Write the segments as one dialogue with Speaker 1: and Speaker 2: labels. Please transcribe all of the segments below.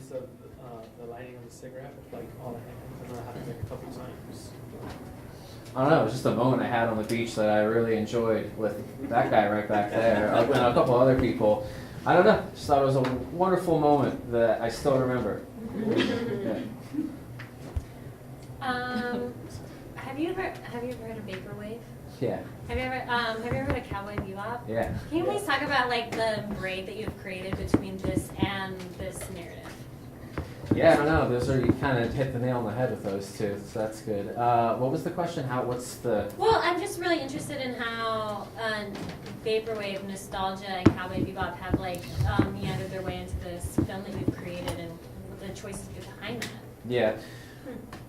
Speaker 1: use of the lighting of the cigarette with like all the hands. I don't know how to make a couple times.
Speaker 2: I don't know, it was just a moment I had on the beach that I really enjoyed with that guy right back there, and a couple other people. I don't know, just thought it was a wonderful moment that I still remember. Yeah.
Speaker 3: Have you ever heard of Vaporwave?
Speaker 2: Yeah.
Speaker 3: Have you ever heard of Cowboy Bebop?
Speaker 2: Yeah.
Speaker 3: Can you please talk about like the braid that you've created between this and this narrative?
Speaker 2: Yeah, I don't know. Those are, you kind of hit the nail on the head with those two, so that's good. What was the question? What's the...
Speaker 3: Well, I'm just really interested in how Vaporwave, nostalgia, and Cowboy Bebop have like meandered their way into this film that you've created and the choices behind that.
Speaker 2: Yeah.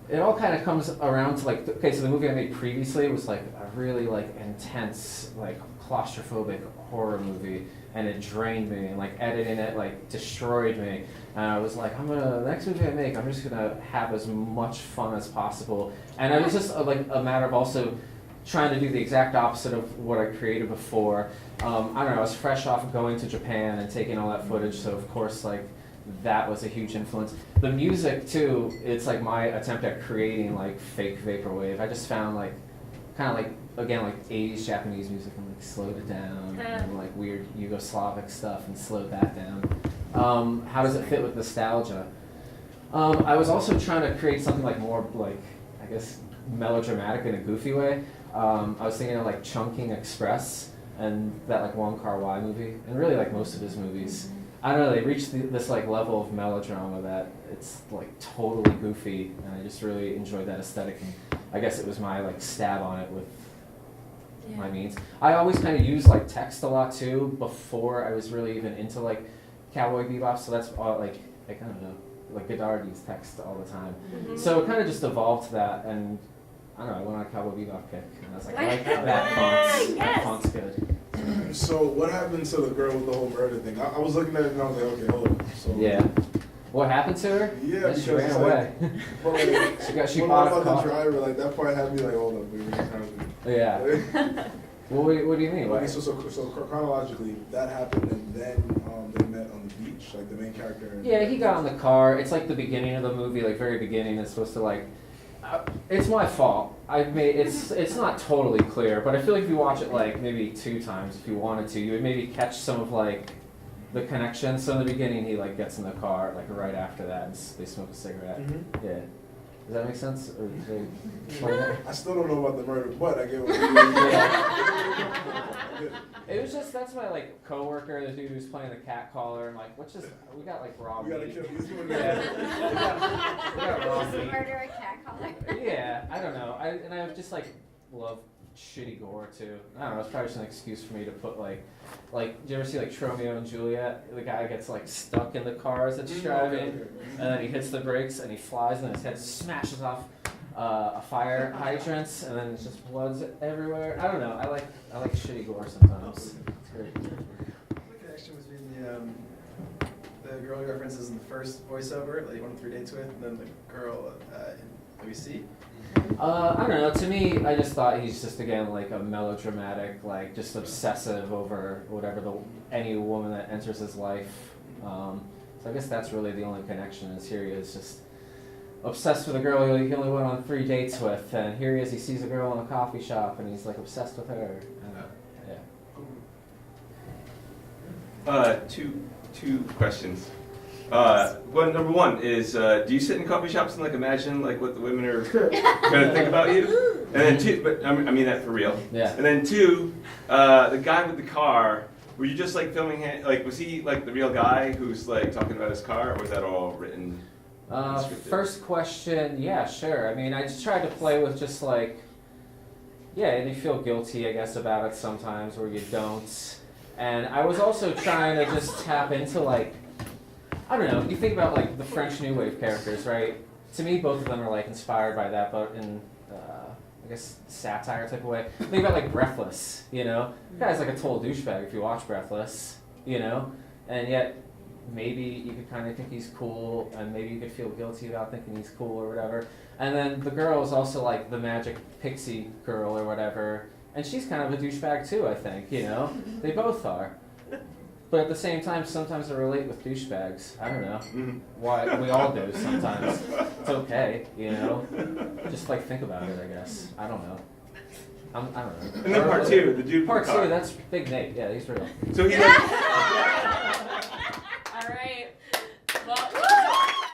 Speaker 2: It all kind of comes around to like, okay, so the movie I made previously was like a really like intense, like claustrophobic horror movie, and it drained me, and like editing it like destroyed me. And I was like, the next movie I make, I'm just gonna have as much fun as possible. And it was just like a matter of also trying to do the exact opposite of what I created before. I don't know, I was fresh off going to Japan and taking all that footage, so of course like that was a huge influence. The music too, it's like my attempt at creating like fake vaporwave. I just found like, kind of like, again, like 80s Japanese music and like slowed it down, and like weird Yugoslavic stuff and slowed that down. How does it fit with nostalgia? I was also trying to create something like more like, I guess, melodramatic in a goofy way. I was thinking of like Chungking Express and that like Wong Kar-wai movie, and really like most of his movies. I don't know, they reached this like level of melodrama that it's like totally goofy, and I just really enjoyed that aesthetic, and I guess it was my like stab on it with my means. I always kind of use like text a lot too before I was really even into like Cowboy Bebop, so that's all like I don't know, like Godard used text all the time. Mm-hmm. So it kind of just evolved to that, and I don't know, I went on a Cowboy Bebop kick, and I was like, I like that font.
Speaker 3: Yes.
Speaker 2: That font's good.
Speaker 4: So what happened to the girl with the whole murder thing? I was looking at it and I was like, okay, hold on. So
Speaker 2: Yeah. What happened to her?
Speaker 4: Yeah,
Speaker 2: She ran away.
Speaker 4: But like,
Speaker 2: she
Speaker 4: when
Speaker 2: bought
Speaker 4: I
Speaker 2: a
Speaker 4: the
Speaker 2: car.
Speaker 4: driver, like that part had me like, hold up, dude, what's happening?
Speaker 2: Yeah. Well, what do you mean?
Speaker 4: Okay, so chronologically, that happened, and then they met on the beach, like the main character.
Speaker 2: Yeah, he got in the car. It's like the beginning of the movie, like very beginning. It's supposed to like. It's my fault. It's not totally clear, but I feel like if you watch it like maybe 2 times, if you wanted to, you would maybe catch some of like the connection. So in the beginning, he like gets in the car like right after that, and they smoke a cigarette. Mm-hmm. Yeah. Does that make sense? Or did they explain that?
Speaker 4: I still don't know about the murder, but I get what you mean.
Speaker 2: It was just, that's my like coworker, the dude who's playing the cat caller. I'm like, we got like raw meat.
Speaker 4: We gotta kill these one.
Speaker 2: Yeah. we got raw meat.
Speaker 5: Murder a cat caller.
Speaker 2: Yeah, I don't know. I just like love shitty gore too. I don't know, it's probably just an excuse for me to put like, do you ever see like Romeo and Juliet? The guy gets like stuck in the car as it's driving, and then he hits the brakes and he flies and his head smashes off a fire hydrant, and then it's just bloods everywhere. I don't know. I like shitty gore sometimes. It's great.
Speaker 6: The connection between the girl he references in the first voiceover, like you went on 3 dates with, and then the girl in WC.
Speaker 2: I don't know. To me, I just thought he's just again like a melodramatic, like just obsessive over whatever any woman that enters his life. So I guess that's really the only connection. Is here he is just obsessed with a girl he only went on 3 dates with, and here he is. He sees a girl in a coffee shop, and he's like obsessed with her.
Speaker 7: Yeah. Two questions. Number one is, do you sit in coffee shops and like imagine like what the women are gonna think about you? And then two, but I mean that for real.
Speaker 2: Yeah.
Speaker 7: And then two, the guy with the car, were you just like filming him? Like, was he like the real guy who's like talking about his car, or was that all written?
Speaker 2: First question, yeah, sure. I mean, I just tried to play with just like, yeah, and you feel guilty, I guess, about it sometimes, or you don't. And I was also trying to just tap into like, I don't know, you think about like the French New Wave characters, right? To me, both of them are like inspired by that, but in, I guess, satire type of way. Think about like Breathless, you know? The guy's like a total douchebag if you watch Breathless, you know? And yet, maybe you could kind of think he's cool, and maybe you could feel guilty about thinking he's cool or whatever. And then the girl is also like the magic pixie girl or whatever, and she's kind of a douchebag too, I think, you know? They both are. But at the same time, sometimes I relate with douchebags. I don't know.
Speaker 7: Mhm.
Speaker 2: Why, we all do sometimes. It's okay, you know? Just like think about it, I guess. I don't know. I don't know.
Speaker 7: And then part two, the dude.
Speaker 2: Part
Speaker 7: with the car.
Speaker 2: two, that's Big Nate. Yeah, he's real.
Speaker 7: So he like,